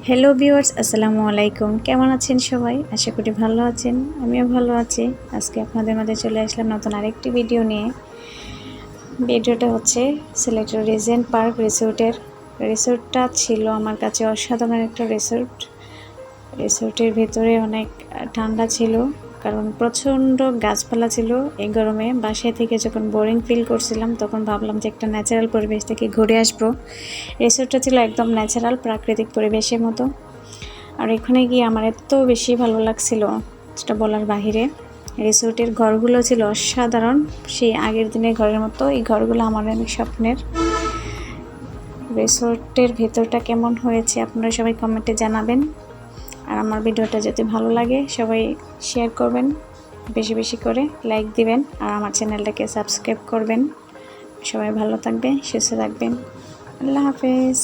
Hello viewers, আসসালামু আলাইকুম। কেমন আছেন সবাই? আশা করি ভালো আছেন। আমিও ভালো আছি। আজকে আপনাদের মাঝে চলে আসলাম নতুন আরেকটি ভিডিও নিয়ে। ভিডিওটা হচ্ছে সিলেটের রিজেন্ট পার্ক রিসোর্টের। রিসোর্টটা ছিল আমার কাছে অসাধারণ একটা রিসোর্ট। রিসোর্টের ভেতরে অনেক ঠান্ডা ছিল, কারণ প্রচণ্ড গাছপালা ছিল। এই গরমে বাসায় থেকে যখন বোরিং ফিল করছিলাম, তখন ভাবলাম যে একটা ন্যাচারাল পরিবেশ থেকে ঘুরে আসবো। রিসোর্টটা ছিল একদম ন্যাচারাল প্রাকৃতিক পরিবেশের মতো। আর এখানে গিয়ে আমার এত বেশি ভালো লাগছিল, যেটা বলার বাহিরে। রিসোর্টের ঘরগুলো ছিল অসাধারণ, সেই আগের দিনের ঘরের মতো। এই ঘরগুলো আমার অনেক স্বপ্নের। রিসোর্টের ভেতরটা কেমন হয়েছে আপনারা সবাই কমেন্টে জানাবেন। আর আমার ভিডিওটা যদি ভালো লাগে সবাই শেয়ার করবেন, বেশি বেশি করে লাইক দিবেন, আর আমার চ্যানেলটাকে সাবস্ক্রাইব করবেন। সবাই ভালো থাকবেন, সুস্থ থাকবেন। আল্লাহ হাফেজ।